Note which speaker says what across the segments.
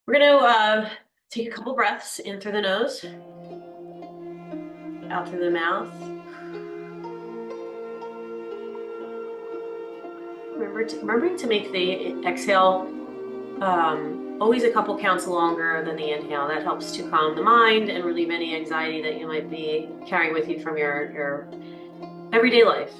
Speaker 1: We're going to take a couple breaths in through the nose, out through the mouth. Remembering to make the exhale always a couple counts longer than the inhale. That helps to calm the mind and relieve any anxiety that you might be carrying with you from your everyday life.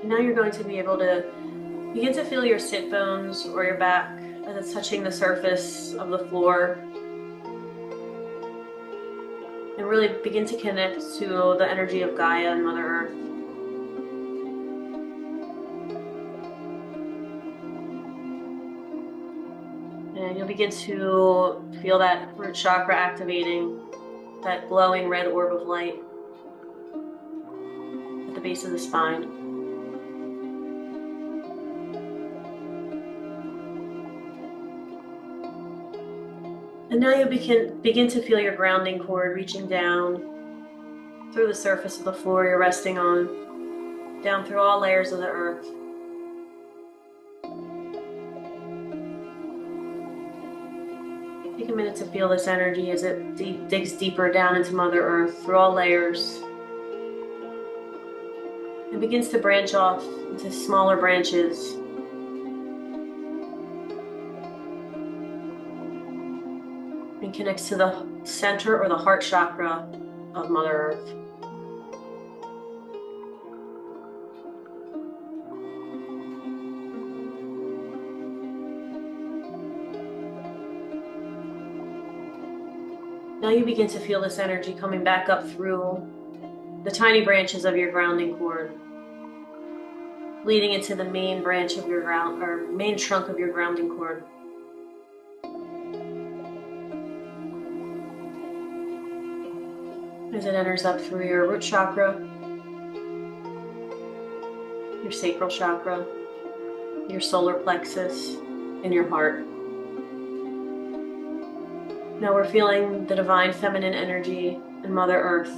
Speaker 1: And now you're going to be able to begin to feel your sit bones or your back as it's touching the surface of the floor. And really begin to connect to the energy of Gaia and Mother Earth. And you'll begin to feel that root chakra activating, that glowing red orb of light at the base of the spine. And now you begin to feel your grounding cord reaching down through the surface of the floor you're resting on, down through all layers of the earth. Take a minute to feel this energy as it digs deeper down into Mother Earth through all layers. It begins to branch off into smaller branches. And connects to the center or the heart chakra of Mother Earth. Now you begin to feel this energy coming back up through the tiny branches of your grounding cord, leading into the main branch of your main trunk of your grounding cord. As it enters up through your root chakra, your sacral chakra, your solar plexus, and your heart. Now we're feeling the divine feminine energy in Mother Earth.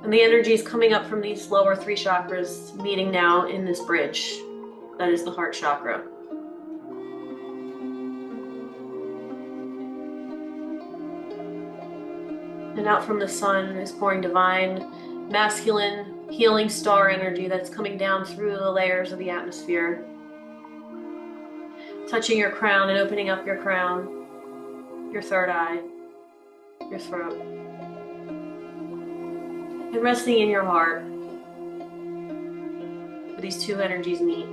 Speaker 1: And the energy is coming up from these lower three chakras, meeting now in this bridge. That is the heart chakra. And out from the sun is pouring divine, masculine, healing star energy that's coming down through the layers of the atmosphere, touching your crown and opening up your crown, your third eye, your throat, and resting in your heart where these two energies meet.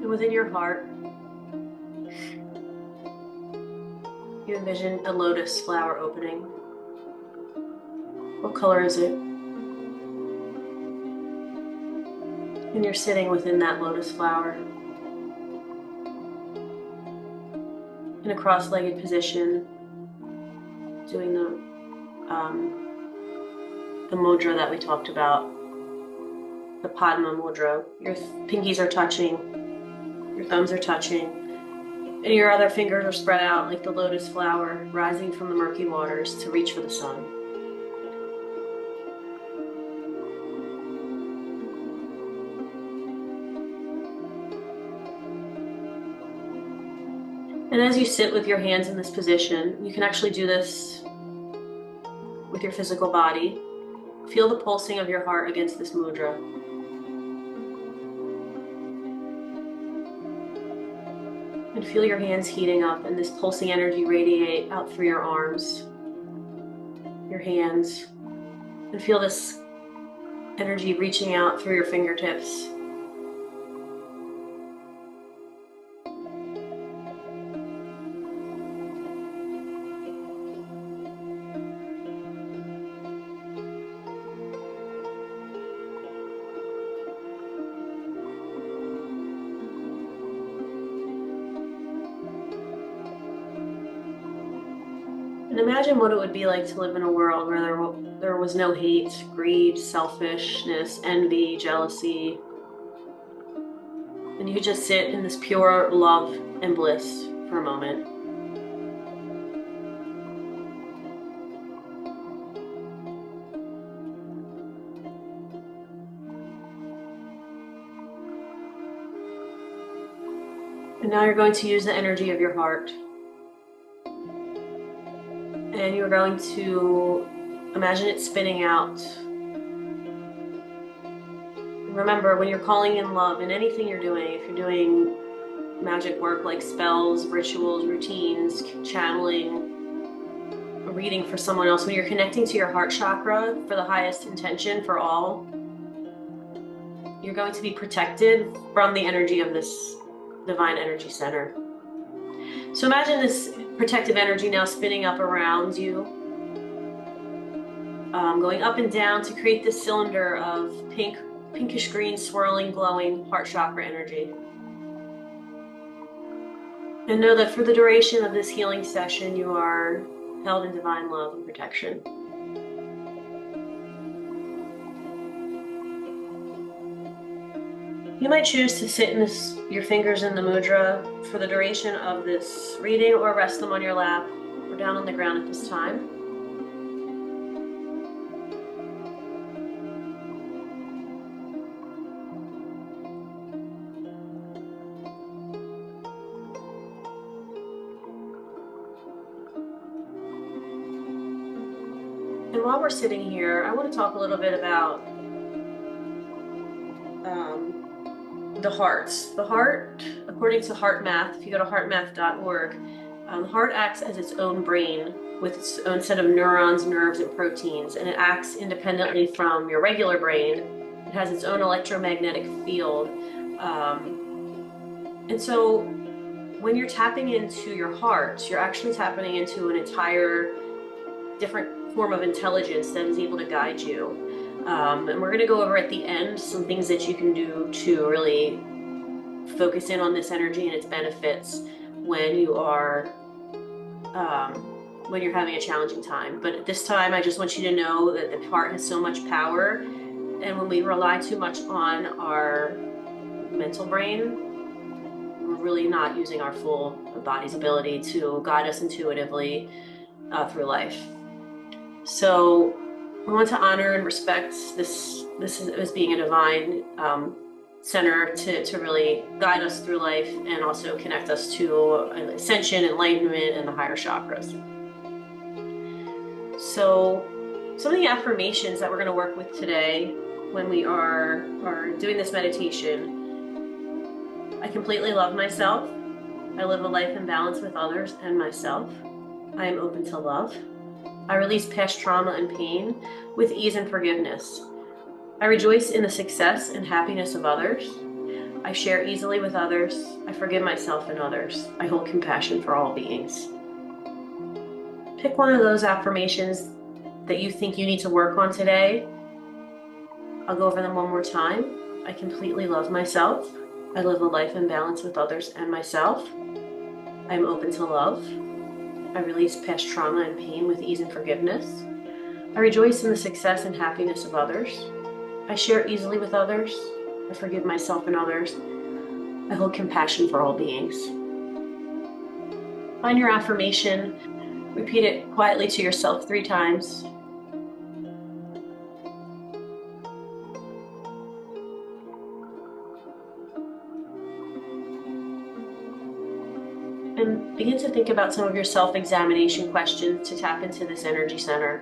Speaker 1: And within your heart, you envision a lotus flower opening. What color is it? And you're sitting within that lotus flower in a cross-legged position, doing the mudra that we talked about, the Padma mudra. Your pinkies are touching, your thumbs are touching, and your other fingers are spread out like the lotus flower rising from the murky waters to reach for the sun. And as you sit with your hands in this position, you can actually do this with your physical body. Feel the pulsing of your heart against this mudra. And feel your hands heating up and this pulsing energy radiate out through your arms, your hands, and feel this energy reaching out through your fingertips. And imagine what it would be like to live in a world where there was no hate, greed, selfishness, envy, jealousy. And you could just sit in this pure love and bliss for a moment. And now you're going to use the energy of your heart. And you're going to imagine it spinning out. Remember, when you're calling in love in anything you're doing, if you're doing magic work like spells, rituals, routines, channeling, reading for someone else, when you're connecting to your heart chakra for the highest intention for all, you're going to be protected from the energy of this divine energy center. So imagine this protective energy now spinning up around you, going up and down to create this cylinder of pinkish green, swirling, glowing heart chakra energy. And know that for the duration of this healing session, you are held in divine love and protection. You might choose to sit in your fingers in the mudra for the duration of this reading, or rest them on your lap or down on the ground at this time. And while we're sitting here, I want to talk a little bit about the hearts. The heart, according to Heart Math, if you go to heartmath.org, the heart acts as its own brain with its own set of neurons, nerves, and proteins, and it acts independently from your regular brain. It has its own electromagnetic field. And so when you're tapping into your heart, you're actually tapping into an entire different form of intelligence that is able to guide you. And we're going to go over at the end some things that you can do to really focus in on this energy and its benefits when you are when you're having a challenging time. But at this time, I just want you to know that the heart has so much power, and when we rely too much on our mental brain, we're really not using our full body's ability to guide us intuitively through life. So we want to honor and respect this as being a divine center to really guide us through life and also connect us to ascension, enlightenment, and the higher chakras. So some of the affirmations that we're going to work with today when we are doing this meditation: I completely love myself. I live a life in balance with others and myself. I am open to love. I release past trauma and pain with ease and forgiveness. I rejoice in the success and happiness of others. I share easily with others. I forgive myself and others. I hold compassion for all beings. Pick one of those affirmations that you think you need to work on today. I'll go over them one more time. I completely love myself. I live a life in balance with others and myself. I am open to love. I release past trauma and pain with ease and forgiveness. I rejoice in the success and happiness of others. I share easily with others. I forgive myself and others. I hold compassion for all beings. Find your affirmation. Repeat it quietly to yourself 3 times. And begin to think about some of your self-examination questions to tap into this energy center.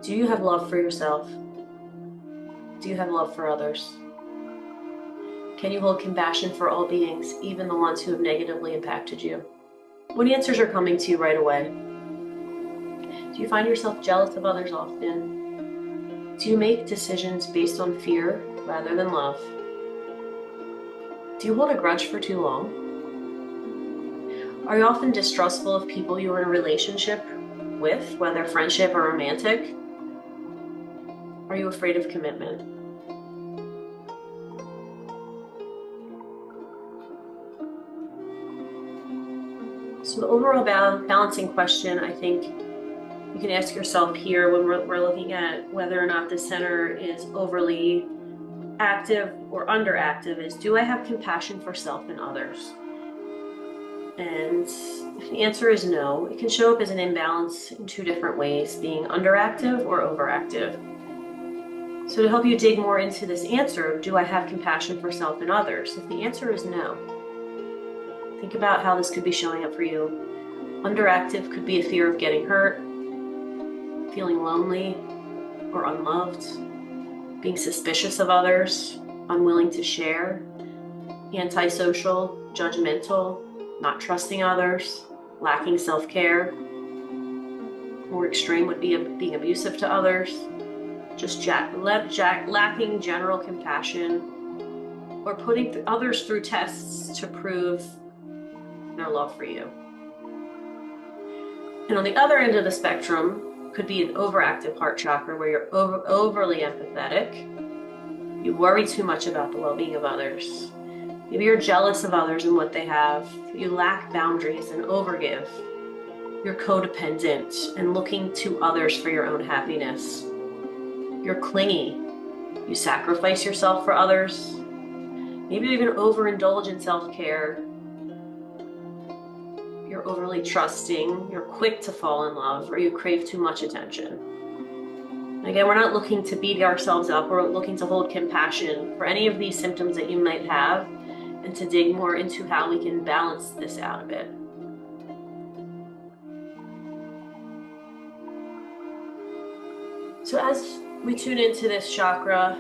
Speaker 1: Do you have love for yourself? Do you have love for others? Can you hold compassion for all beings, even the ones who have negatively impacted you? What answers are coming to you right away? Do you find yourself jealous of others often? Do you make decisions based on fear rather than love? Do you hold a grudge for too long? Are you often distrustful of people you are in a relationship with, whether friendship or romantic? Are you afraid of commitment? So So the overall balancing question, I think you can ask yourself here when we're looking at whether or not the center is overly active or underactive is, do I have compassion for self and others? And if the answer is no, it can show up as an imbalance in two different ways, being underactive or overactive. So to help you dig more into this answer, do I have compassion for self and others? If the answer is no, think about how this could be showing up for you. Underactive could be a fear of getting hurt, feeling lonely or unloved, being suspicious of others, unwilling to share, antisocial, judgmental, not trusting others, lacking self-care. More extreme would be being abusive to others, just lacking general compassion, or putting others through tests to prove their love for you. And on the other end of the spectrum could be an overactive heart chakra where you're overly empathetic. You worry too much about the well-being of others. Maybe you're jealous of others and what they have. You lack boundaries and overgive. You're codependent and looking to others for your own happiness. You're clingy. You sacrifice yourself for others. Maybe you even overindulge in self-care. You're overly trusting. You're quick to fall in love, or you crave too much attention. Again, we're not looking to beat ourselves up. We're looking to hold compassion for any of these symptoms that you might have and to dig more into how we can balance this out a bit. So as we tune into this chakra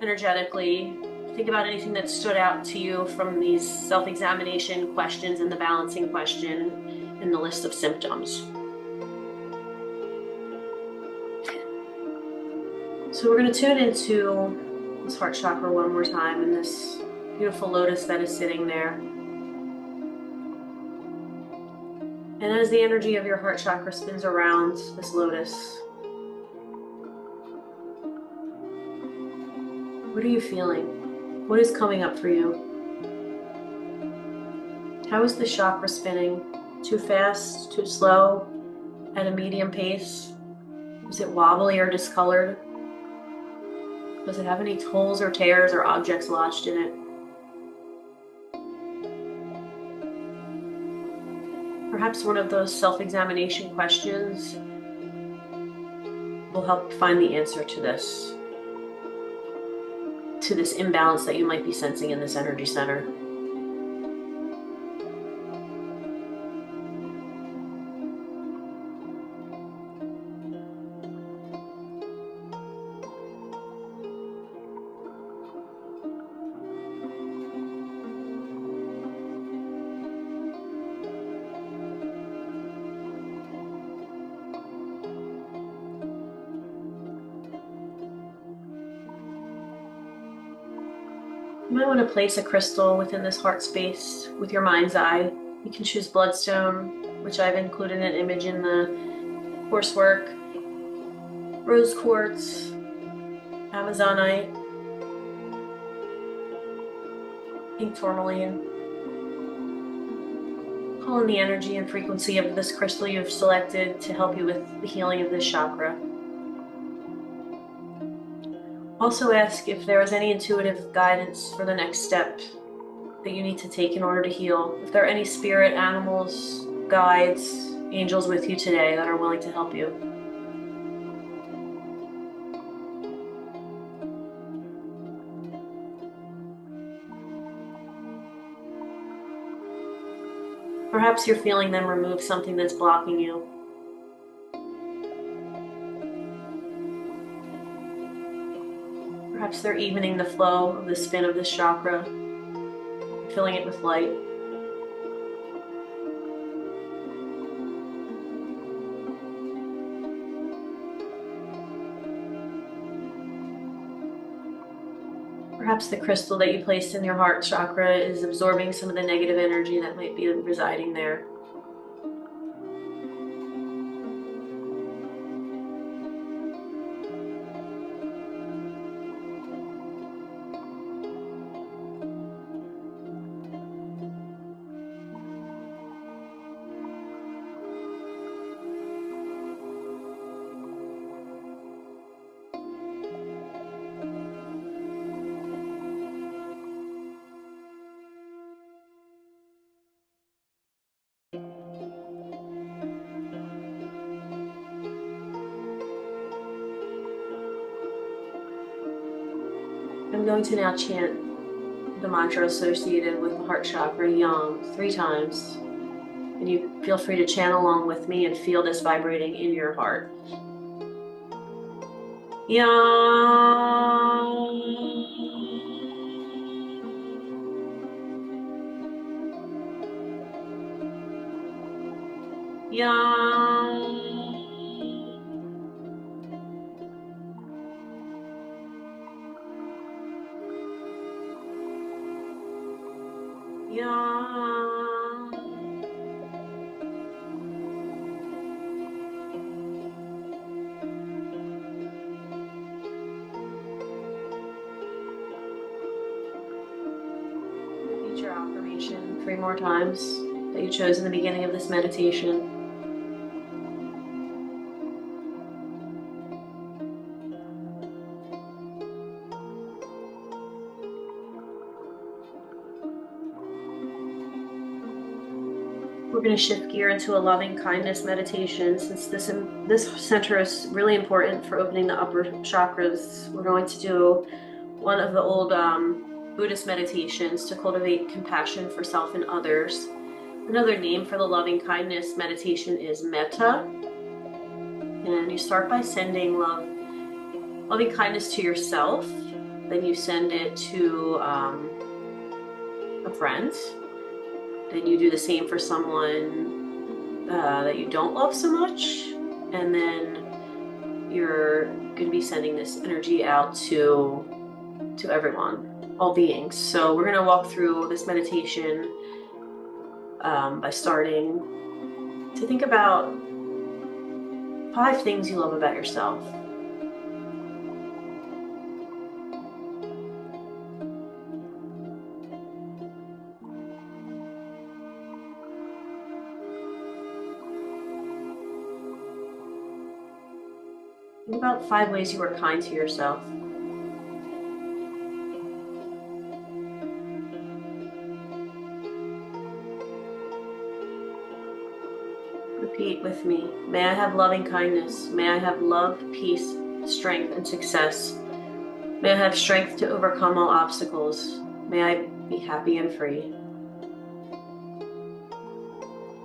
Speaker 1: energetically, think about anything that stood out to you from these self-examination questions and the balancing question in the list of symptoms. So we're going to tune into this heart chakra one more time and this beautiful lotus that is sitting there. And as the energy of your heart chakra spins around this lotus, what are you feeling? What is coming up for you? How is the chakra spinning? Too fast? Too slow? At a medium pace? Is it wobbly or discolored? Does it have any holes or tears or objects lodged in it? Perhaps one of those self-examination questions will help find the answer to this imbalance that you might be sensing in this energy center. You might want to place a crystal within this heart space with your mind's eye. You can choose bloodstone, which I've included an image in the coursework, rose quartz, amazonite, pink tourmaline. Call in the energy and frequency of this crystal you've selected to help you with the healing of this chakra. Also ask if there is any intuitive guidance for the next step that you need to take in order to heal. If there are any spirit, animals, guides, angels with you today that are willing to help you. Perhaps you're feeling them remove something that's blocking you. Perhaps they're evening the flow of the spin of this chakra, filling it with light. Perhaps the crystal that you placed in your heart chakra is absorbing some of the negative energy that might be residing there. I'm going to now chant the mantra associated with the heart chakra, Yang, 3 times. And you feel free to chant along with me and feel this vibrating in your heart. Yang. Yang. Yang. Repeat your affirmation 3 more times that you chose in the beginning of this meditation. We're going to shift gear into a loving kindness meditation. Since this center is really important for opening the upper chakras, we're going to do one of the old Buddhist meditations to cultivate compassion for self and others. Another name for the loving kindness meditation is metta. And you start by sending loving kindness to yourself. Then you send it to a friend. Then you do the same for someone that you don't love so much. And then you're going to be sending this energy out to everyone, all beings. So we're going to walk through this meditation by starting to think about 5 things you love about yourself. Think about 5 ways you are kind to yourself. Repeat with me. May I have loving kindness. May I have love, peace, strength, and success. May I have strength to overcome all obstacles. May I be happy and free.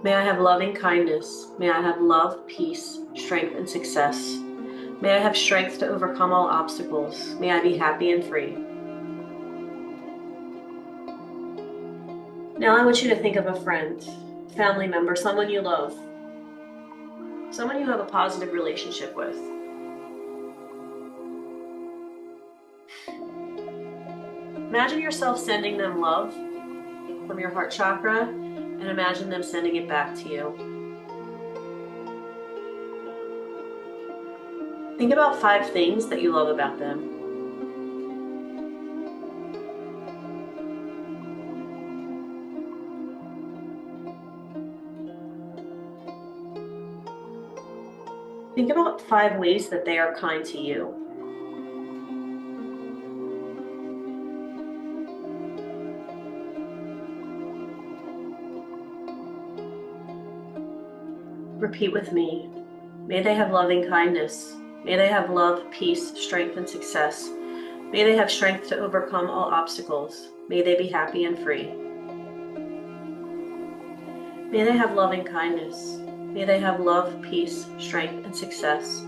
Speaker 1: May I have loving kindness. May I have love, peace, strength, and success. May I have strength to overcome all obstacles. May I be happy and free. Now I want you to think of a friend, family member, someone you love, someone you have a positive relationship with. Imagine yourself sending them love from your heart chakra, and imagine them sending it back to you. Think about 5 things that you love about them. Think about 5 ways that they are kind to you. Repeat with me. May they have loving kindness. May they have love, peace, strength, and success. May they have strength to overcome all obstacles. May they be happy and free. May they have loving kindness. May they have love, peace, strength, and success.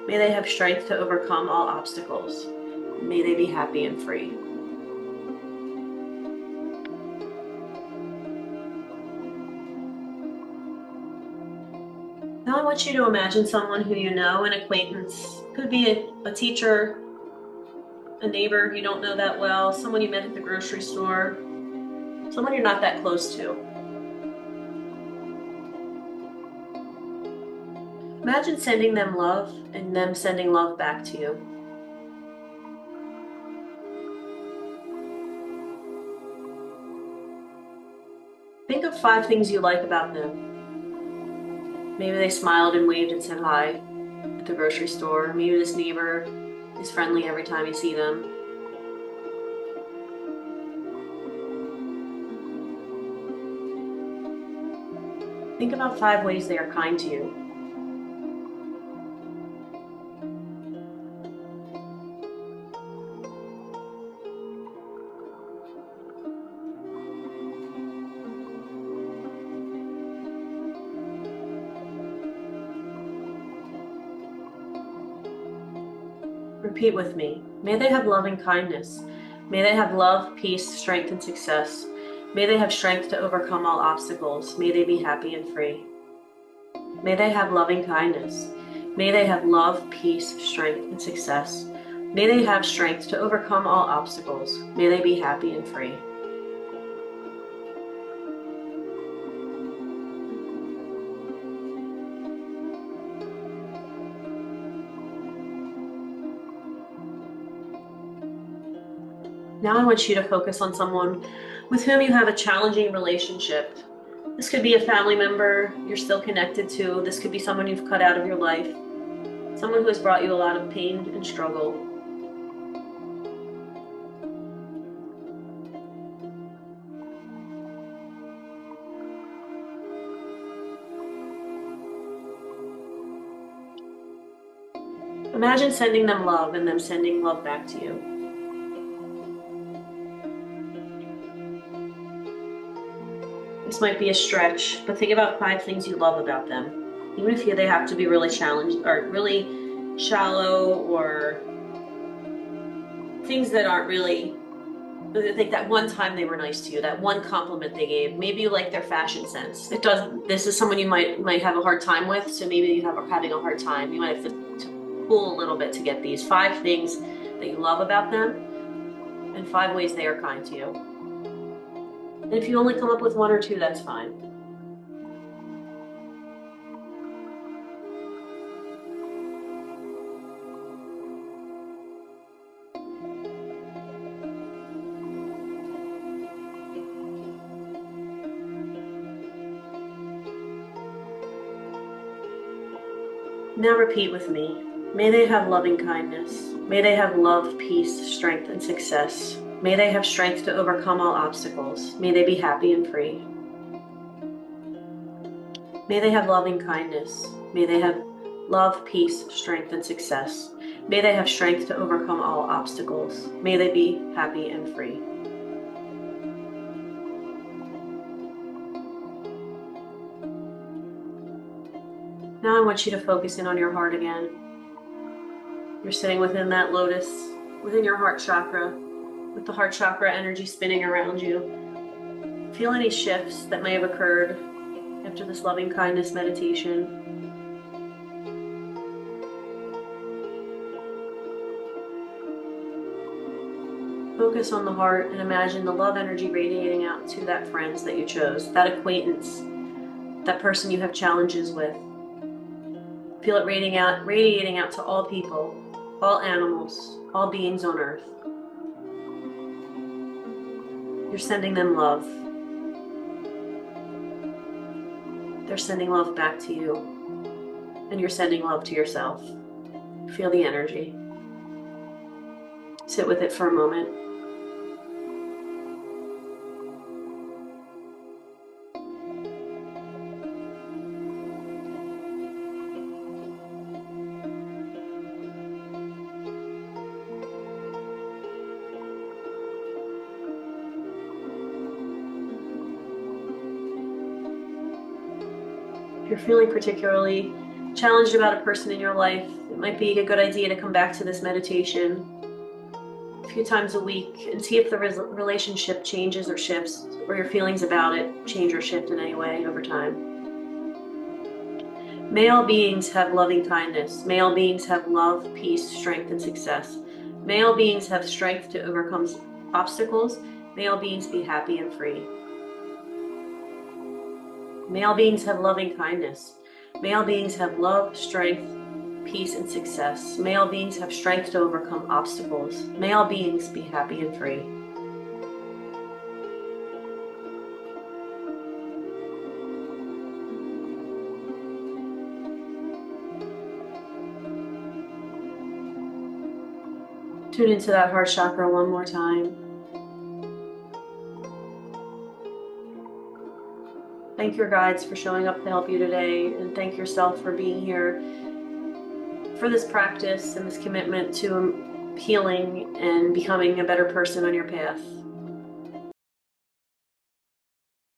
Speaker 1: May they have strength to overcome all obstacles. May they be happy and free. Now I want you to imagine someone who you know, an acquaintance. Could be a teacher, a neighbor you don't know that well, someone you met at the grocery store, someone you're not that close to. Imagine sending them love and them sending love back to you. Think of 5 things you like about them. Maybe they smiled and waved and said hi at the grocery store. Maybe this neighbor is friendly every time you see them. Think about 5 ways they are kind to you. Repeat with me. May they have loving kindness. May they have love, peace, strength, and success. May they have strength to overcome all obstacles. May they be happy and free. May they have loving kindness. May they have love, peace, strength, and success. May they have strength to overcome all obstacles. May they be happy and free. Now I want you to focus on someone with whom you have a challenging relationship. This could be a family member you're still connected to. This could be someone you've cut out of your life. Someone who has brought you a lot of pain and struggle. Imagine sending them love and them sending love back to you. This might be a stretch, but think about 5 things you love about them. Even if they have to be really challenged or really shallow, or things that aren't really, I think that one time they were nice to you, that one compliment they gave. Maybe you like their fashion sense. This is someone you might have a hard time with, so maybe you have having a hard time. You might have to pull a little bit to get these 5 things that you love about them, and 5 ways they are kind to you. And if you only come up with 1 or 2, that's fine. Now repeat with me. May they have loving kindness. May they have love, peace, strength, and success. May they have strength to overcome all obstacles. May they be happy and free. May they have loving kindness. May they have love, peace, strength, and success. May they have strength to overcome all obstacles. May they be happy and free. Now I want you to focus in on your heart again. You're sitting within that lotus, within your heart chakra, with the heart chakra energy spinning around you. Feel any shifts that may have occurred after this loving kindness meditation. Focus on the heart and imagine the love energy radiating out to that friend that you chose, that acquaintance, that person you have challenges with. Feel it radiating out to all people, all animals, all beings on earth. You're sending them love. They're sending love back to you. And you're sending love to yourself. Feel the energy. Sit with it for a moment. If you're feeling particularly challenged about a person in your life, it might be a good idea to come back to this meditation a few times a week and see if the relationship changes or shifts, or your feelings about it change or shift in any way over time. May all beings have loving kindness. May all beings have love, peace, strength, and success. May all beings have strength to overcome obstacles. May all beings be happy and free. May all beings have loving kindness. May all beings have love, strength, peace, and success. May all beings have strength to overcome obstacles. May all beings be happy and free. Tune into that heart chakra one more time. Thank your guides for showing up to help you today, and thank yourself for being here for this practice and this commitment to healing and becoming a better person on your path.